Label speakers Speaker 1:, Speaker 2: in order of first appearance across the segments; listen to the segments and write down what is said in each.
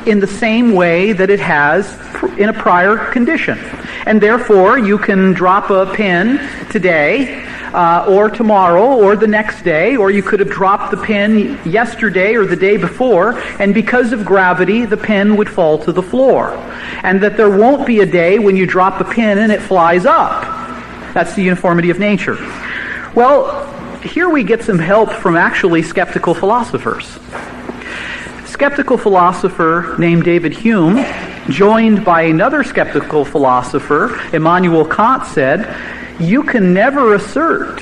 Speaker 1: in the same way that it has in a prior condition. And therefore, you can drop a pin today, or tomorrow, or the next day, or you could have dropped the pin yesterday or the day before, and because of gravity, the pin would fall to the floor. And that there won't be a day when you drop a pin and it flies up. That's the uniformity of nature. Well, here we get some help from actually skeptical philosophers. Skeptical philosopher named David Hume, joined by another skeptical philosopher, Immanuel Kant, said, you can never assert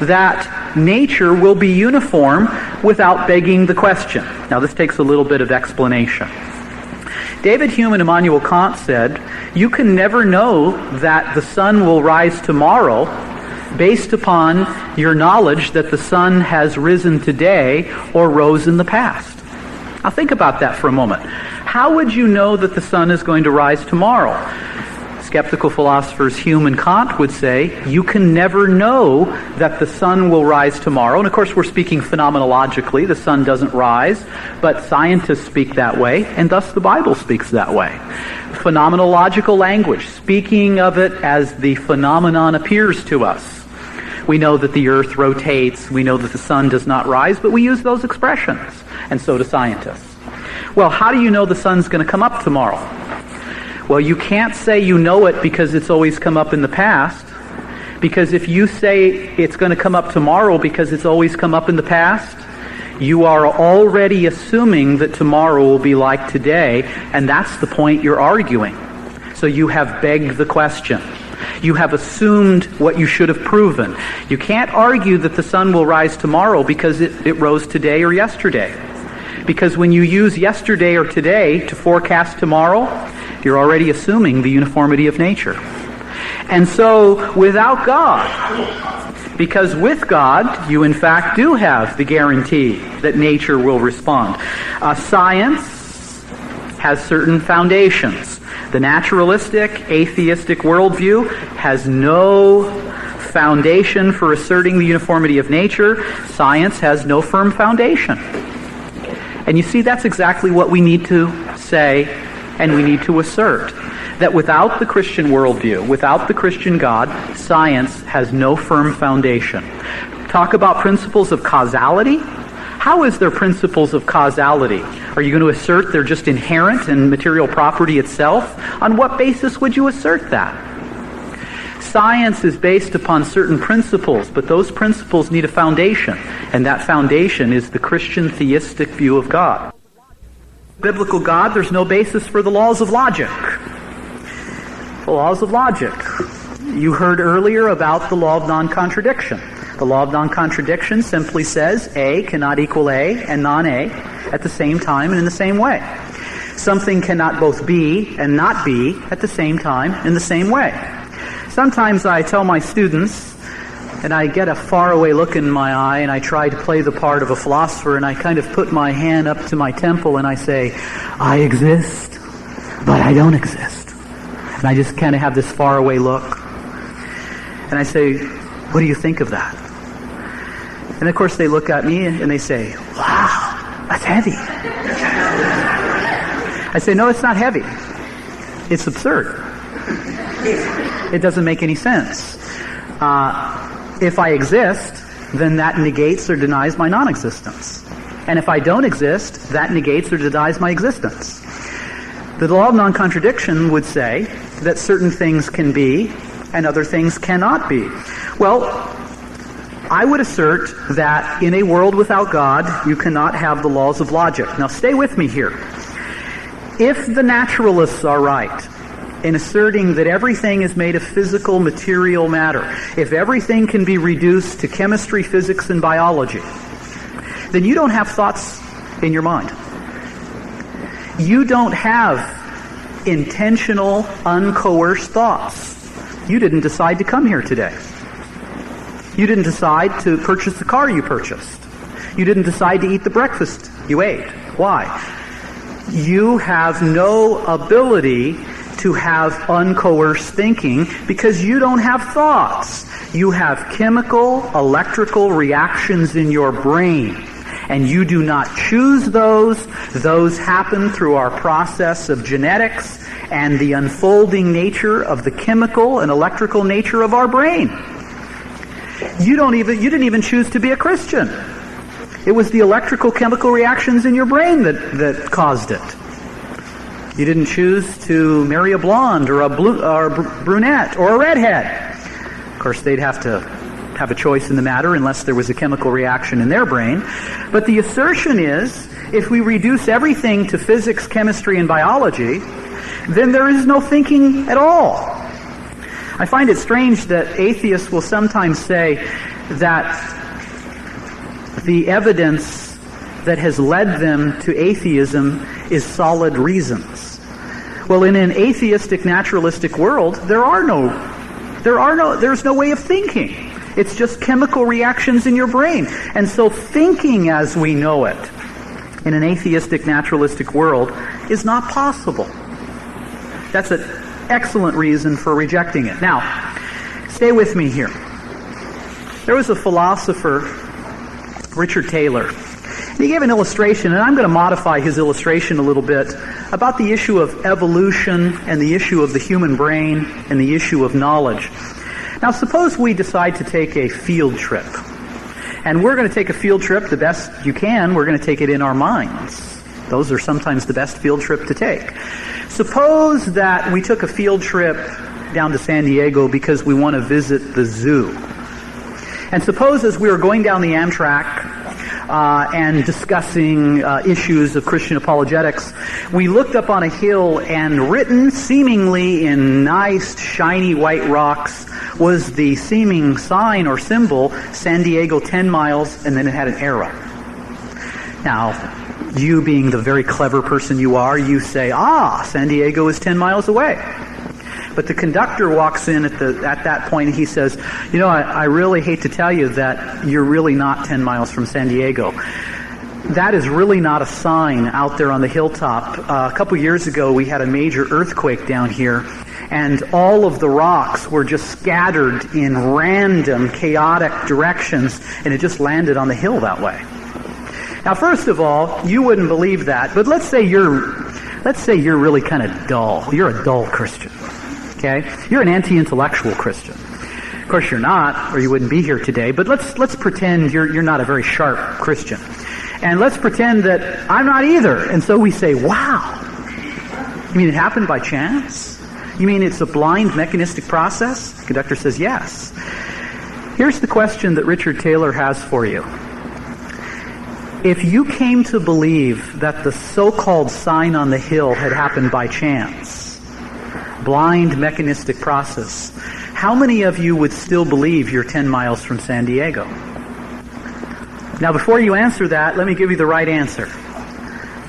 Speaker 1: that nature will be uniform without begging the question. Now this takes a little bit of explanation. David Hume and Immanuel Kant said, you can never know that the sun will rise tomorrow based upon your knowledge that the sun has risen today or rose in the past. Now think about that for a moment. How would you know that the sun is going to rise tomorrow? Skeptical philosophers Hume and Kant would say, you can never know that the sun will rise tomorrow. And of course we're speaking phenomenologically. The sun doesn't rise, but scientists speak that way, and thus the Bible speaks that way. Phenomenological language, speaking of it as the phenomenon appears to us. We know that the earth rotates, we know that the sun does not rise, but we use those expressions, and so do scientists. Well, how do you know the sun's going to come up tomorrow? Well, you can't say you know it because it's always come up in the past, because if you say it's going to come up tomorrow because it's always come up in the past, you are already assuming that tomorrow will be like today, and that's the point you're arguing. So you have begged the question. You have assumed what you should have proven. You can't argue that the sun will rise tomorrow because it rose today or yesterday. Because when you use yesterday or today to forecast tomorrow, you're already assuming the uniformity of nature. And so, without God, because with God, you in fact do have the guarantee that nature will respond. Science has certain foundations. The naturalistic, atheistic worldview has no foundation for asserting the uniformity of nature. Science has no firm foundation. And you see, that's exactly what we need to say and we need to assert. That without the Christian worldview, without the Christian God, science has no firm foundation. Talk about principles of causality. How is there principles of causality? Are you going to assert they're just inherent in material property itself? On what basis would you assert that? Science is based upon certain principles, but those principles need a foundation, and that foundation is the Christian theistic view of God. Biblical God, there's no basis for the laws of logic. The laws of logic. You heard earlier about the law of non-contradiction. The law of non-contradiction simply says A cannot equal A and non-A at the same time and in the same way. Something cannot both be and not be at the same time in the same way. Sometimes I tell my students, and I get a faraway look in my eye, and I try to play the part of a philosopher, and I kind of put my hand up to my temple, and I say, I exist, but I don't exist. And I just kind of have this faraway look. And I say, what do you think of that? And of course they look at me and they say, wow, that's heavy. I say, no, it's not heavy. It's absurd. It doesn't make any sense. If I exist, then that negates or denies my non-existence. And if I don't exist, that negates or denies my existence. The law of non-contradiction would say that certain things can be and other things cannot be. Well, I would assert that in a world without God, you cannot have the laws of logic. Now stay with me here. If the naturalists are right in asserting that everything is made of physical, material matter, if everything can be reduced to chemistry, physics, and biology, then you don't have thoughts in your mind. You don't have intentional, uncoerced thoughts. You didn't decide to come here today. You didn't decide to purchase the car you purchased. You didn't decide to eat the breakfast you ate. Why? You have no ability to have uncoerced thinking because you don't have thoughts. You have chemical, electrical reactions in your brain. And you do not choose those. Those happen through our process of genetics and the unfolding nature of the chemical and electrical nature of our brain. You didn't even choose to be a Christian. It was the electrical chemical reactions in your brain that caused it. You didn't choose to marry a blonde or a brunette or a redhead. Of course, they'd have to have a choice in the matter unless there was a chemical reaction in their brain. But the assertion is, if we reduce everything to physics, chemistry, and biology, then there is no thinking at all. I find it strange that atheists will sometimes say that the evidence that has led them to atheism is solid reasons. Well, in an atheistic, naturalistic world, there's no way of thinking. It's just chemical reactions in your brain. And so thinking as we know it in an atheistic, naturalistic world is not possible. That's an excellent reason for rejecting it. Now, stay with me here. There was a philosopher, Richard Taylor. He gave an illustration, and I'm going to modify his illustration a little bit, about the issue of evolution and the issue of the human brain and the issue of knowledge. Now, suppose we decide to take a field trip. And we're going to take a field trip the best you can. We're going to take it in our minds. Those are sometimes the best field trip to take. Suppose that we took a field trip down to San Diego because we want to visit the zoo. And suppose as we were going down the Amtrak and discussing issues of Christian apologetics, we looked up on a hill and written seemingly in nice, shiny white rocks was the seeming sign or symbol, San Diego 10 miles, and then it had an arrow. Now, you being the very clever person you are, you say, San Diego is 10 miles away. But the conductor walks in at that point and he says, I really hate to tell you that you're really not 10 miles from San Diego. That is really not a sign out there on the hilltop. A couple years ago, we had a major earthquake down here, and all of the rocks were just scattered in random, chaotic directions, and it just landed on the hill that way. Now, first of all, you wouldn't believe that, but let's say you're really kind of dull. You're a dull Christian. Okay? You're an anti-intellectual Christian. Of course you're not, or you wouldn't be here today, but let's pretend you're not a very sharp Christian. And let's pretend that I'm not either. And so we say, wow. You mean it happened by chance? You mean it's a blind mechanistic process? The conductor says yes. Here's the question that Richard Taylor has for you. If you came to believe that the so-called sign on the hill had happened by chance, blind mechanistic process, how many of you would still believe you're 10 miles from San Diego? Now, before you answer that, let me give you the right answer.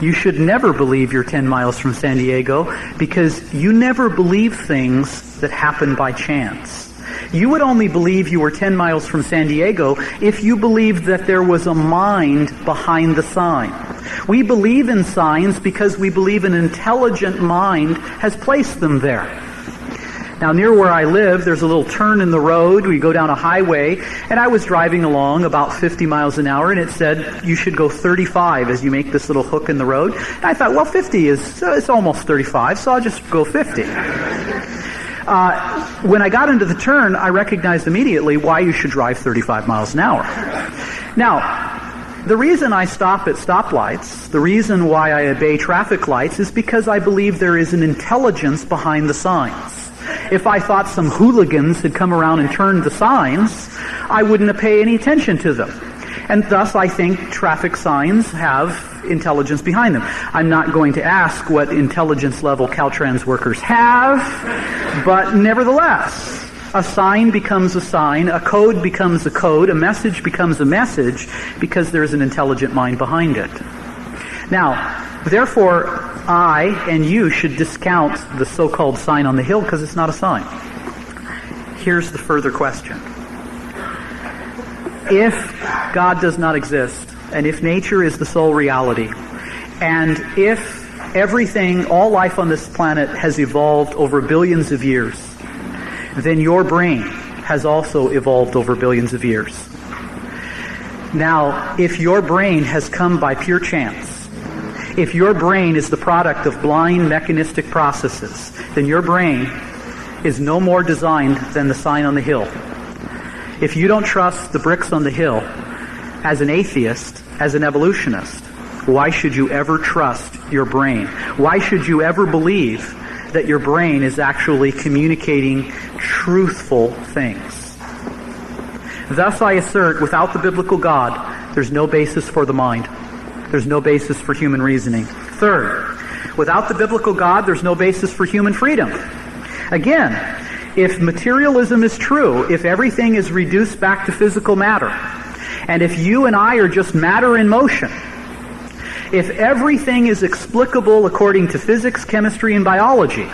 Speaker 1: You should never believe you're 10 miles from San Diego because you never believe things that happen by chance. You would only believe you were 10 miles from San Diego if you believed that there was a mind behind the sign. We believe in signs because we believe an intelligent mind has placed them there. Now, near where I live, there's a little turn in the road. We go down a highway, and I was driving along about 50 miles an hour, and it said you should go 35 as you make this little hook in the road. And I thought, well, 50 it's almost 35, so I'll just go 50. When I got into the turn, I recognized immediately why you should drive 35 miles an hour. Now, the reason I stop at stoplights, the reason why I obey traffic lights is because I believe there is an intelligence behind the signs. If I thought some hooligans had come around and turned the signs, I wouldn't pay any attention to them. And thus, I think traffic signs have intelligence behind them. I'm not going to ask what intelligence level Caltrans workers have, but nevertheless, a sign becomes a sign, a code becomes a code, a message becomes a message, because there's an intelligent mind behind it. Now, therefore, I and you should discount the so-called sign on the hill because it's not a sign. Here's the further question. If God does not exist, and if nature is the sole reality, and if everything, all life on this planet has evolved over billions of years, then your brain has also evolved over billions of years. Now, if your brain has come by pure chance, if your brain is the product of blind mechanistic processes, then your brain is no more designed than the sign on the hill. If you don't trust the bricks on the hill, as an atheist, as an evolutionist, why should you ever trust your brain? Why should you ever believe that your brain is actually communicating truthful things? Thus I assert, without the biblical God, there's no basis for the mind. There's no basis for human reasoning. Third, without the biblical God, there's no basis for human freedom. Again, if materialism is true, if everything is reduced back to physical matter, and if you and I are just matter in motion, if everything is explicable according to physics, chemistry, and biology,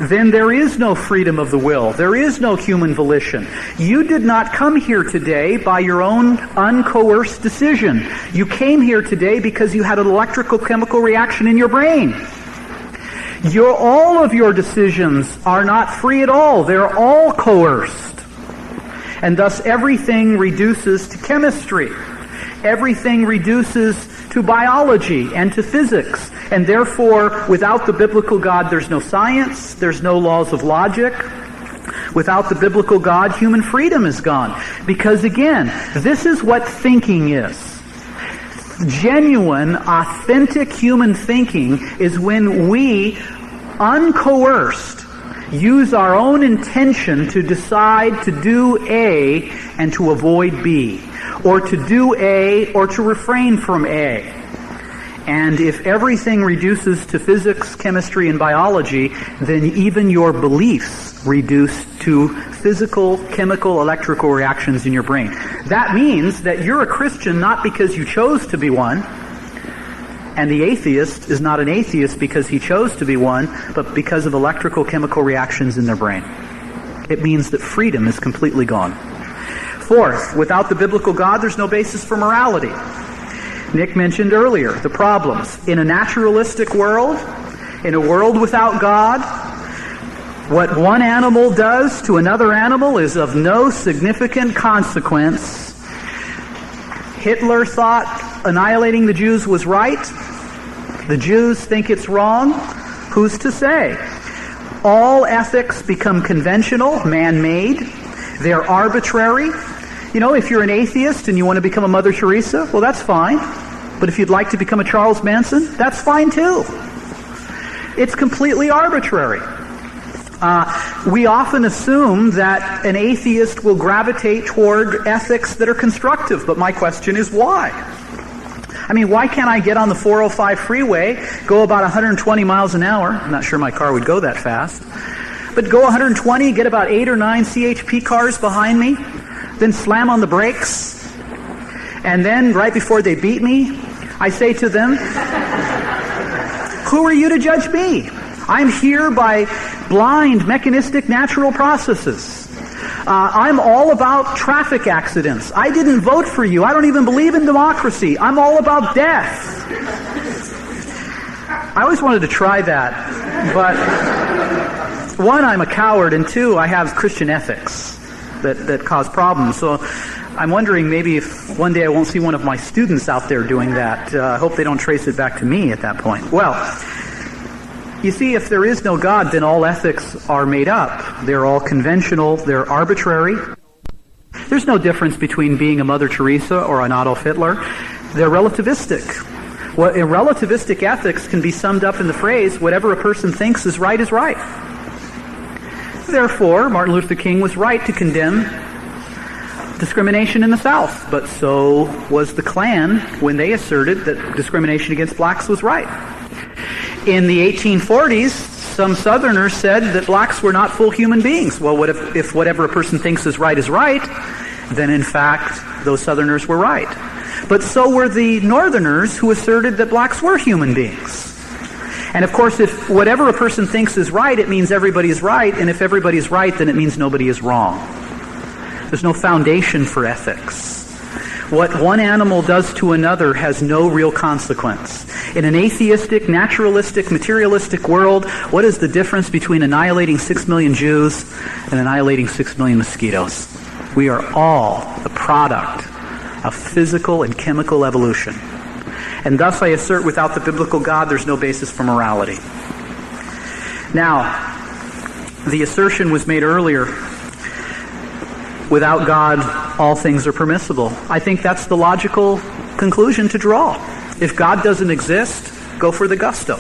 Speaker 1: then there is no freedom of the will. There is no human volition. You did not come here today by your own uncoerced decision. You came here today because you had an electrical chemical reaction in your brain. All of your decisions are not free at all. They're all coerced. And thus everything reduces to chemistry. Everything reduces to biology and to physics. And therefore, without the biblical God, there's no science, there's no laws of logic. Without the biblical God, human freedom is gone. Because again, this is what thinking is. Genuine, authentic human thinking is when we, uncoerced, use our own intention to decide to do A and to avoid B, or to do A or to refrain from A. And if everything reduces to physics, chemistry, and biology, then even your beliefs reduce to physical, chemical, electrical reactions in your brain. That means that you're a Christian not because you chose to be one, and the atheist is not an atheist because he chose to be one, but because of electrical chemical reactions in their brain. It means that freedom is completely gone. Fourth, without the biblical God, there's no basis for morality. Nick mentioned earlier the problems. In a naturalistic world, in a world without God, what one animal does to another animal is of no significant consequence. Hitler thought annihilating the Jews was right. The Jews think it's wrong. Who's to say? All ethics become conventional, man-made. They're arbitrary. You know, if you're an atheist and you want to become a Mother Teresa, well, that's fine. But if you'd like to become a Charles Manson, that's fine too. It's completely arbitrary. We often assume that an atheist will gravitate toward ethics that are constructive, but my question is why? I mean, why can't I get on the 405 freeway, go about 120 miles an hour? I'm not sure my car would go that fast. But go 120, get about 8 or 9 CHP cars behind me, then slam on the brakes, and then right before they beat me, I say to them, who are you to judge me? I'm here by blind, mechanistic, natural processes. I'm all about traffic accidents. I didn't vote for you. I don't even believe in democracy. I'm all about death. I always wanted to try that, but one, I'm a coward, and two, I have Christian ethics that cause problems. So I'm wondering maybe if one day I won't see one of my students out there doing that. I hope they don't trace it back to me at that point. Well, you see, if there is no God, then all ethics are made up. They're all conventional. They're arbitrary. There's no difference between being a Mother Teresa or an Adolf Hitler. They're relativistic. Well, relativistic ethics can be summed up in the phrase, whatever a person thinks is right is right. Therefore, Martin Luther King was right to condemn discrimination in the South, but so was the Klan when they asserted that discrimination against blacks was right. In the 1840s, some Southerners said that blacks were not full human beings. Well, what if whatever a person thinks is right, then in fact, those Southerners were right. But so were the Northerners who asserted that blacks were human beings. And of course, if whatever a person thinks is right, it means everybody is right, and if everybody is right, then it means nobody is wrong. There's no foundation for ethics. What one animal does to another has no real consequence. In an atheistic, naturalistic, materialistic world, what is the difference between annihilating 6 million Jews and annihilating 6 million mosquitoes? We are all the product of physical and chemical evolution. And thus I assert without the biblical God, there's no basis for morality. Now, the assertion was made earlier, without God, all things are permissible. I think that's the logical conclusion to draw. If God doesn't exist, go for the gusto.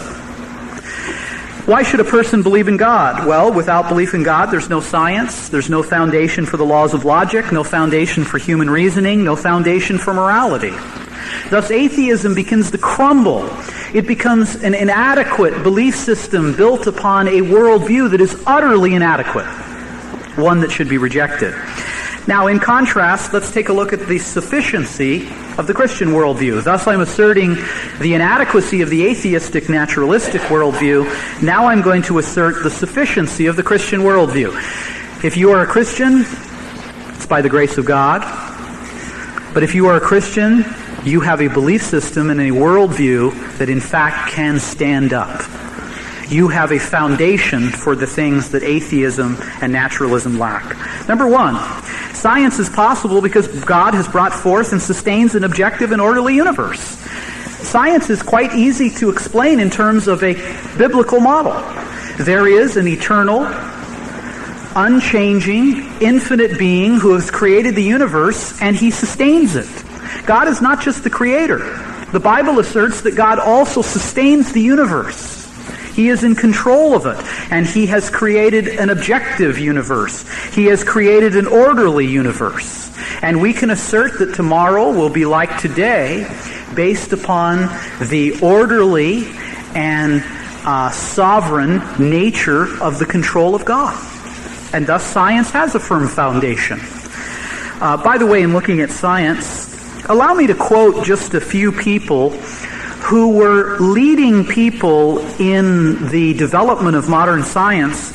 Speaker 1: Why should a person believe in God? Well, without belief in God, there's no science, there's no foundation for the laws of logic, no foundation for human reasoning, no foundation for morality. Thus, atheism begins to crumble. It becomes an inadequate belief system built upon a worldview that is utterly inadequate, one that should be rejected. Now, in contrast, let's take a look at the sufficiency of the Christian worldview. Thus, I'm asserting the inadequacy of the atheistic naturalistic worldview. Now I'm going to assert the sufficiency of the Christian worldview. If you are a Christian, it's by the grace of God. But if you are a Christian, you have a belief system and a worldview that in fact can stand up. You have a foundation for the things that atheism and naturalism lack. Number one, science is possible because God has brought forth and sustains an objective and orderly universe. Science is quite easy to explain in terms of a biblical model. There is an eternal, unchanging, infinite being who has created the universe, and he sustains it. God is not just the creator. The Bible asserts that God also sustains the universe. He is in control of it, and he has created an objective universe. He has created an orderly universe. And we can assert that tomorrow will be like today based upon the orderly and sovereign nature of the control of God. And thus science has a firm foundation. By the way, in looking at science, allow me to quote just a few people who were leading people in the development of modern science,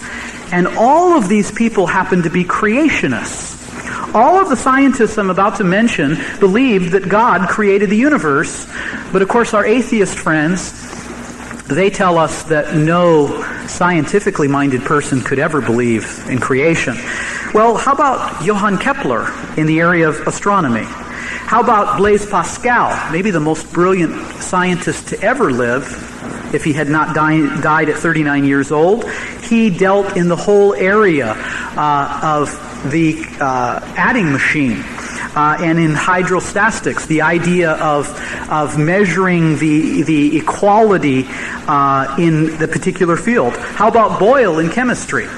Speaker 1: and all of these people happen to be creationists. All of the scientists I'm about to mention believed that God created the universe, but of course our atheist friends, they tell us that no scientifically minded person could ever believe in creation. Well, how about Johann Kepler in the area of astronomy? How about Blaise Pascal, maybe the most brilliant scientist to ever live, if he had not died at 39 years old? He dealt in the whole area of the adding machine and in hydrostatics, the idea of measuring the equality in the particular field. How about Boyle in chemistry?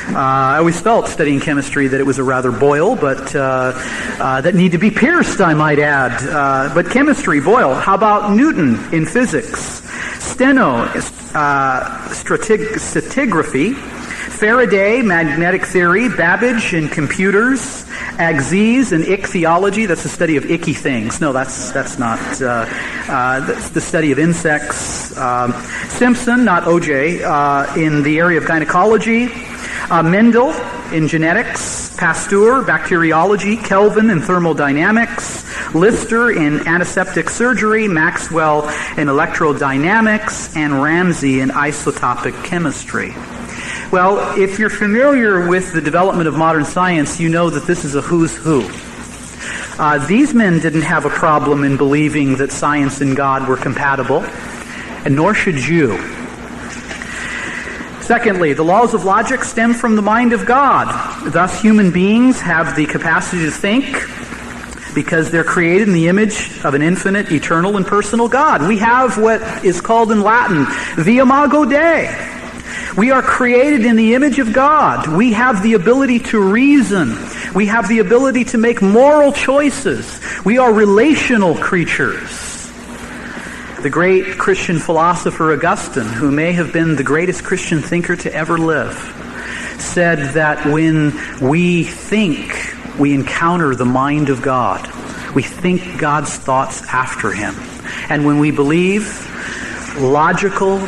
Speaker 1: I always felt studying chemistry that it was a rather boil, but that need to be pierced, I might add. But chemistry, Boyle. How about Newton in physics? Steno, stratigraphy. Faraday, magnetic theory. Babbage in computers. Agassiz in ichthyology. That's the study of icky things. No, that's not. That's the study of insects. Simpson, not OJ, in the area of gynecology. Mendel in genetics, Pasteur, bacteriology, Kelvin in thermodynamics, Lister in antiseptic surgery, Maxwell in electrodynamics, and Ramsey in isotopic chemistry. Well, if you're familiar with the development of modern science, you know that this is a who's who. These men didn't have a problem in believing that science and God were compatible, and nor should you. Secondly, the laws of logic stem from the mind of God. Thus, human beings have the capacity to think because they're created in the image of an infinite, eternal, and personal God. We have what is called in Latin, the imago Dei. We are created in the image of God. We have the ability to reason. We have the ability to make moral choices. We are relational creatures. The great Christian philosopher Augustine, who may have been the greatest Christian thinker to ever live, said that when we think, we encounter the mind of God. We think God's thoughts after him. And when we believe logical,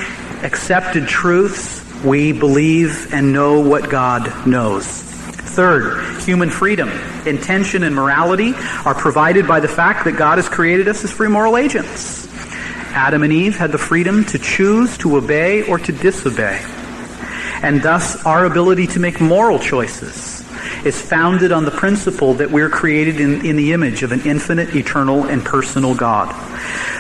Speaker 1: accepted truths, we believe and know what God knows. Third, human freedom, intention, and morality are provided by the fact that God has created us as free moral agents. Adam and Eve had the freedom to choose to obey or to disobey. And thus our ability to make moral choices is founded on the principle that we're created in the image of an infinite, eternal, and personal God.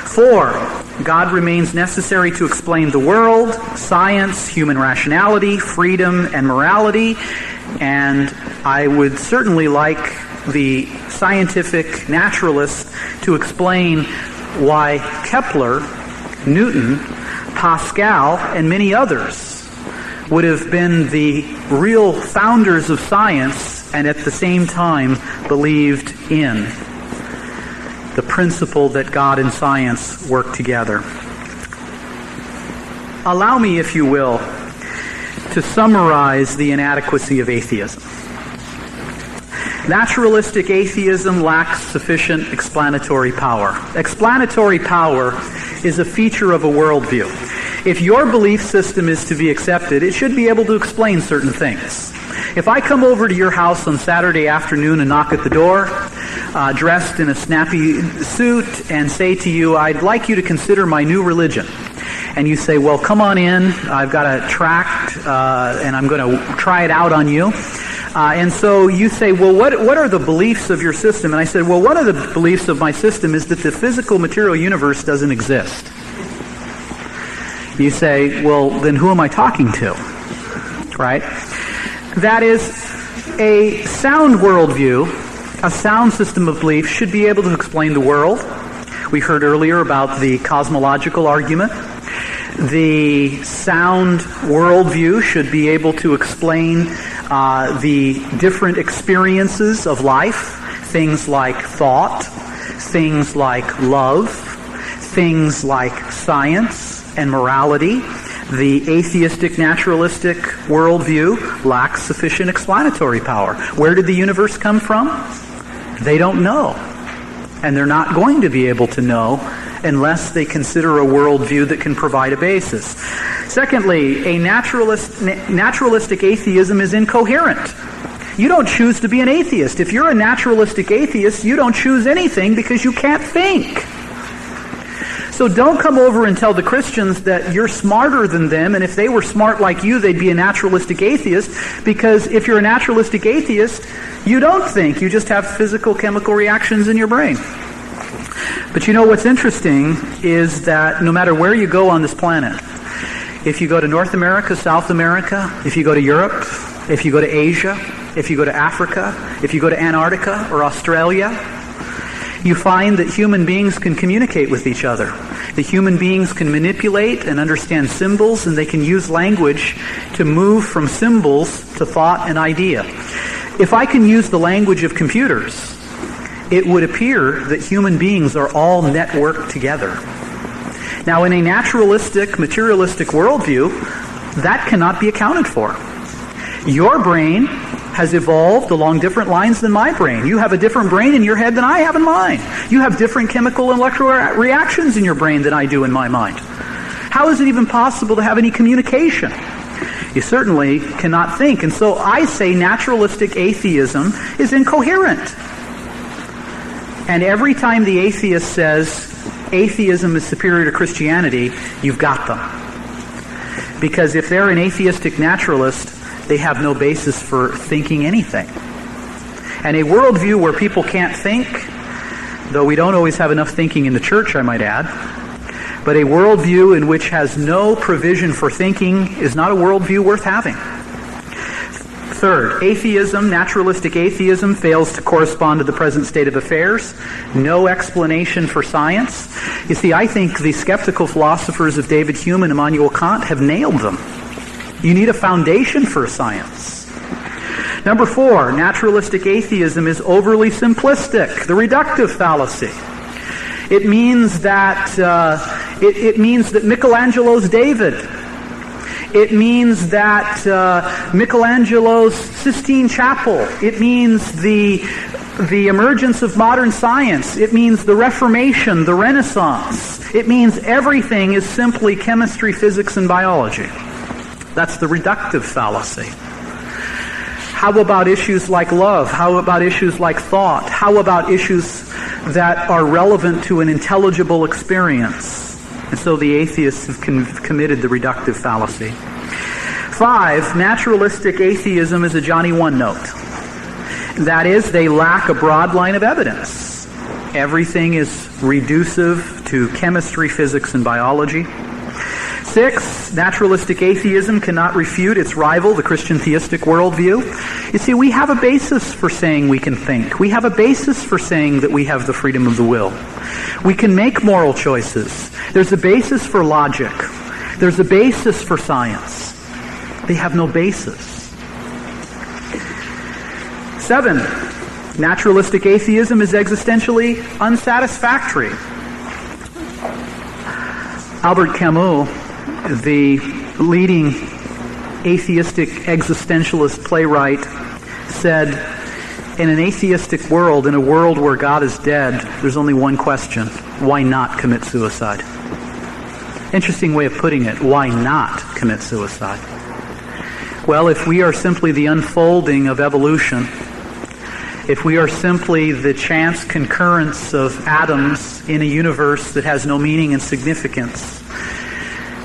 Speaker 1: 4, God remains necessary to explain the world, science, human rationality, freedom, and morality. And I would certainly like the scientific naturalists to explain why Kepler, Newton, Pascal, and many others would have been the real founders of science and at the same time believed in the principle that God and science work together. Allow me, if you will, to summarize the inadequacy of atheism. Naturalistic atheism lacks sufficient explanatory power. Explanatory power is a feature of a worldview. If your belief system is to be accepted, it should be able to explain certain things. If I come over to your house on Saturday afternoon and knock at the door, dressed in a snappy suit, and say to you, I'd like you to consider my new religion. And you say, well, come on in. I've got a tract, and I'm going to try it out on you. And so you say, well, what are the beliefs of your system? And I said, well, one of the beliefs of my system is that the physical material universe doesn't exist. You say, well, then who am I talking to? Right? That is, a sound worldview, a sound system of belief should be able to explain the world. We heard earlier about the cosmological argument. The sound worldview should be able to explain the different experiences of life, things like thought, things like love, things like science and morality. The atheistic naturalistic worldview lacks sufficient explanatory power. Where did the universe come from? They don't know. And they're not going to be able to know unless they consider a worldview that can provide a basis. Secondly, a naturalistic atheism is incoherent. You don't choose to be an atheist. If you're a naturalistic atheist, you don't choose anything because you can't think. So don't come over and tell the Christians that you're smarter than them, and if they were smart like you, they'd be a naturalistic atheist, because if you're a naturalistic atheist, you don't think. You just have physical, chemical reactions in your brain. But you know what's interesting is that no matter where you go on this planet, if you go to North America, South America, if you go to Europe, if you go to Asia, if you go to Africa, if you go to Antarctica or Australia, you find that human beings can communicate with each other. The human beings can manipulate and understand symbols, and they can use language to move from symbols to thought and idea. If I can use the language of computers, it would appear that human beings are all networked together. Now, in a naturalistic, materialistic worldview, that cannot be accounted for. Your brain has evolved along different lines than my brain. You have a different brain in your head than I have in mine. You have different chemical and electrical reactions in your brain than I do in my mind. How is it even possible to have any communication? You certainly cannot think. And so I say naturalistic atheism is incoherent. And every time the atheist says atheism is superior to Christianity, you've got them. Because if they're an atheistic naturalist, they have no basis for thinking anything. And a worldview where people can't think, though we don't always have enough thinking in the church, I might add, but a worldview in which has no provision for thinking is not a worldview worth having. Third, atheism, naturalistic atheism, fails to correspond to the present state of affairs. No explanation for science. You see, I think the skeptical philosophers of David Hume and Immanuel Kant have nailed them. You need a foundation for science. Number 4, naturalistic atheism is overly simplistic, the reductive fallacy. It means that it means that Michelangelo's David. It means that Michelangelo's Sistine Chapel. It means the emergence of modern science. It means the Reformation, the Renaissance. It means everything is simply chemistry, physics, and biology. That's the reductive fallacy. How about issues like love? How about issues like thought? How about issues that are relevant to an intelligible experience? And so the atheists have committed the reductive fallacy. 5, naturalistic atheism is a Johnny One Note. That is, they lack a broad line of evidence. Everything is reducive to chemistry, physics, and biology. 6, naturalistic atheism cannot refute its rival, the Christian theistic worldview. You see, we have a basis for saying we can think. We have a basis for saying that we have the freedom of the will. We can make moral choices. There's a basis for logic. There's a basis for science. They have no basis. 7, naturalistic atheism is existentially unsatisfactory. Albert Camus, the leading atheistic existentialist playwright, said, in an atheistic world, in a world where God is dead, there's only one question: why not commit suicide? Interesting way of putting it. Why not commit suicide? Well, if we are simply the unfolding of evolution, if we are simply the chance concurrence of atoms in a universe that has no meaning and significance,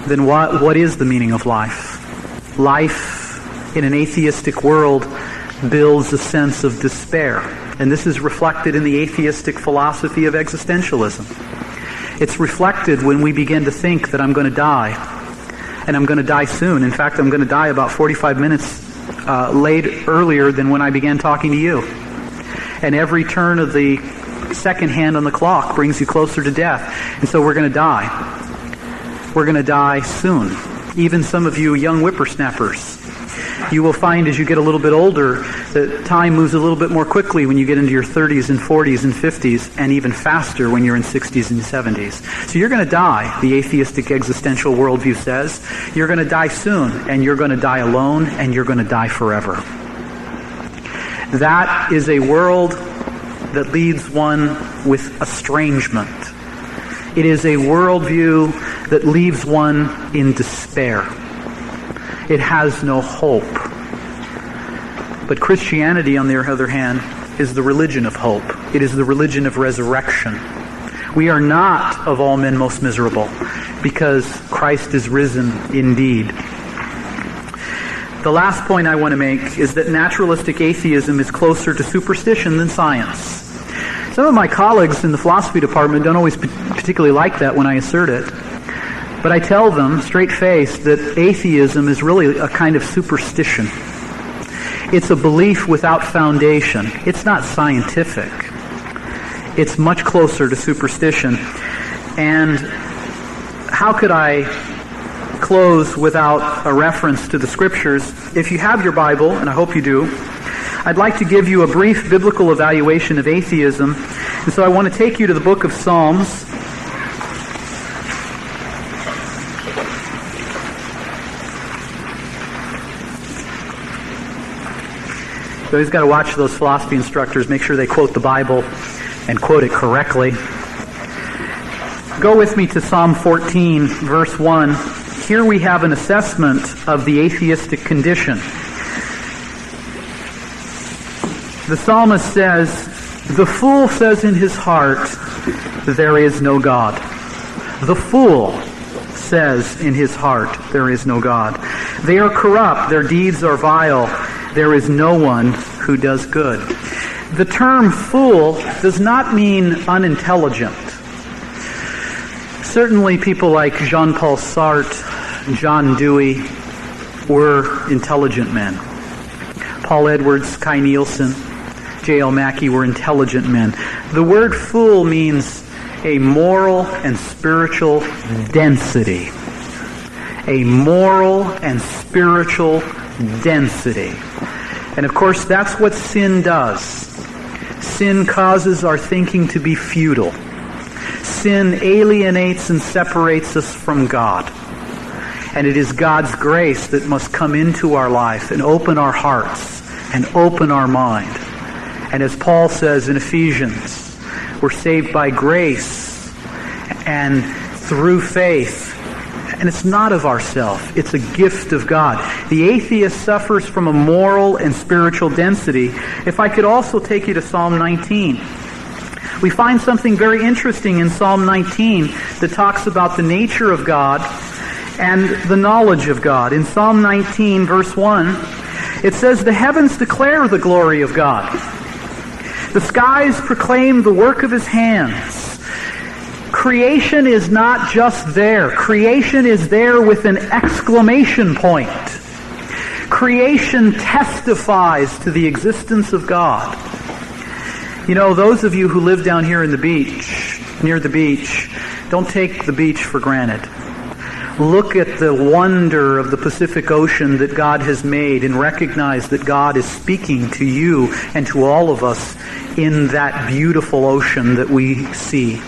Speaker 1: then what is the meaning of life? Life in an atheistic world builds a sense of despair. And this is reflected in the atheistic philosophy of existentialism. It's reflected when we begin to think that I'm going to die. And I'm going to die soon. In fact, I'm going to die about 45 minutes earlier than when I began talking to you. And every turn of the second hand on the clock brings you closer to death. And so we're going to die. We're going to die soon. Even some of you young whippersnappers, you will find as you get a little bit older that time moves a little bit more quickly when you get into your 30s and 40s and 50s, and even faster when you're in 60s and 70s. So you're going to die, the atheistic existential worldview says. You're going to die soon, and you're going to die alone, and you're going to die forever. That is a world that leaves one with estrangement. It is a worldview that leaves one in despair. It has no hope. But Christianity, on the other hand, is the religion of hope. It is the religion of resurrection. We are not of all men most miserable, because Christ is risen indeed. The last point I want to make is that naturalistic atheism is closer to superstition than science. Some of my colleagues in the philosophy department don't always particularly like that when I assert it. But I tell them, straight-faced, that atheism is really a kind of superstition. It's a belief without foundation. It's not scientific. It's much closer to superstition. And how could I close without a reference to the Scriptures? If you have your Bible, and I hope you do, I'd like to give you a brief biblical evaluation of atheism. And so I want to take you to the book of Psalms. So he's got to watch those philosophy instructors, make sure they quote the Bible and quote it correctly. Go with me to Psalm 14, verse 1. Here we have an assessment of the atheistic condition. The psalmist says, "The fool says in his heart, there is no God." The fool says in his heart, there is no God. They are corrupt, their deeds are vile. There is no one who does good. The term fool does not mean unintelligent. Certainly people like Jean-Paul Sartre, John Dewey were intelligent men. Paul Edwards, Kai Nielsen, J.L. Mackie were intelligent men. The word fool means a moral and spiritual density. A moral and spiritual density. And of course, that's what sin does. Sin causes our thinking to be futile. Sin alienates and separates us from God. And it is God's grace that must come into our life and open our hearts and open our mind. And as Paul says in Ephesians, we're saved by grace and through faith. And it's not of ourselves. It's a gift of God. The atheist suffers from a moral and spiritual density. If I could also take you to Psalm 19. We find something very interesting in Psalm 19 that talks about the nature of God and the knowledge of God. In Psalm 19, verse 1, it says, "The heavens declare the glory of God, The skies proclaim the work of his hands. Creation is not just there. Creation is there with an exclamation point. Creation testifies to the existence of God. You know, those of you who live down here in the beach, near the beach, don't take the beach for granted. Look at the wonder of the Pacific Ocean that God has made and recognize that God is speaking to you and to all of us in that beautiful ocean that we see.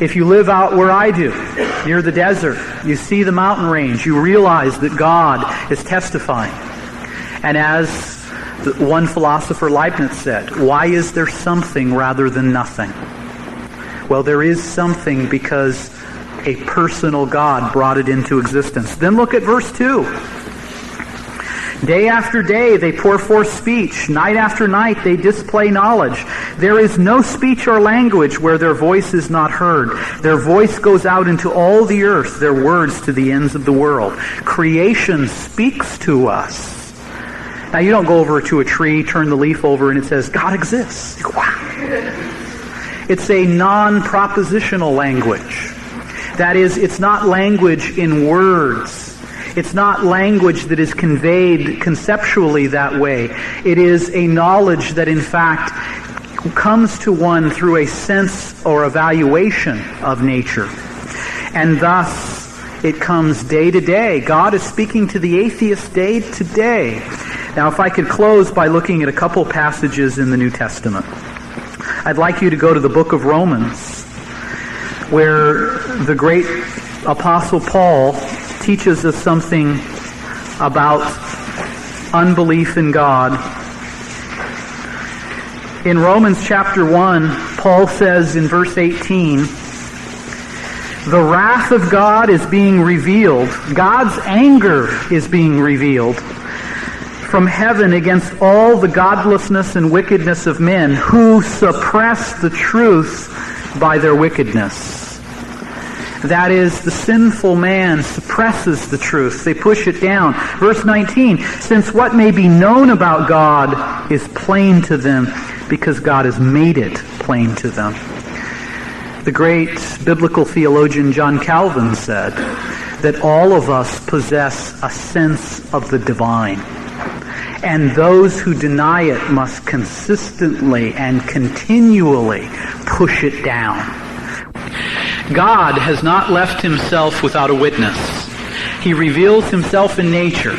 Speaker 1: If you live out where I do, near the desert, you see the mountain range, you realize that God is testifying. And as one philosopher, Leibniz, said, why is there something rather than nothing? Well, there is something because a personal God brought it into existence. Then look at verse 2. Day after day they pour forth speech. Night after night they display knowledge. There is no speech or language where their voice is not heard. Their voice goes out into all the earth, their words to the ends of the world. Creation speaks to us. Now you don't go over to a tree, turn the leaf over, and it says, God exists. Wow. It's a non-propositional language. That is, it's not language in words. It's not language that is conveyed conceptually that way. It is a knowledge that in fact comes to one through a sense or evaluation of nature. And thus, it comes day to day. God is speaking to the atheist day to day. Now, if I could close by looking at a couple passages in the New Testament. I'd like you to go to the book of Romans, where the great Apostle Paul teaches us something about unbelief in God. In Romans chapter 1, Paul says in verse 18, the wrath of God is being revealed. God's anger is being revealed from heaven against all the godlessness and wickedness of men who suppress the truth by their wickedness. That is, the sinful man suppresses the truth. They push it down. Verse 19, since what may be known about God is plain to them because God has made it plain to them. The great biblical theologian John Calvin said that all of us possess a sense of the divine. And those who deny it must consistently and continually push it down. God has not left himself without a witness. He reveals himself in nature.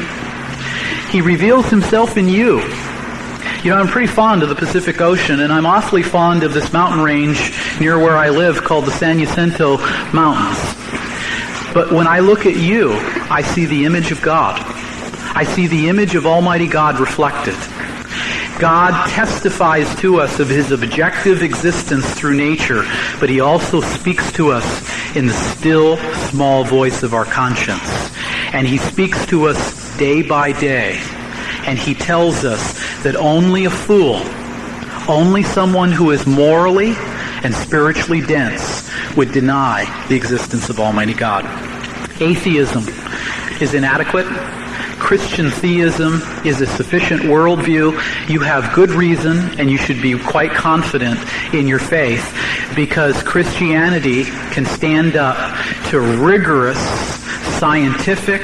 Speaker 1: He reveals himself in you. You know, I'm pretty fond of the Pacific Ocean, and I'm awfully fond of this mountain range near where I live called the San Jacinto Mountains. But when I look at you, I see the image of God. I see the image of Almighty God reflected. God testifies to us of his objective existence through nature, but he also speaks to us in the still, small voice of our conscience. And he speaks to us day by day. And he tells us that only a fool, only someone who is morally and spiritually dense would deny the existence of Almighty God. Atheism is inadequate. Christian theism is a sufficient worldview. You have good reason, and you should be quite confident in your faith, because Christianity can stand up to rigorous scientific,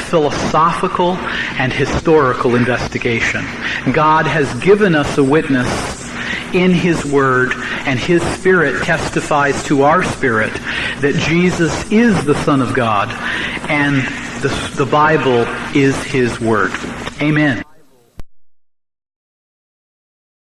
Speaker 1: philosophical, and historical investigation. God has given us a witness in his word, and his Spirit testifies to our spirit that Jesus is the Son of God, and the Bible is his word. Amen.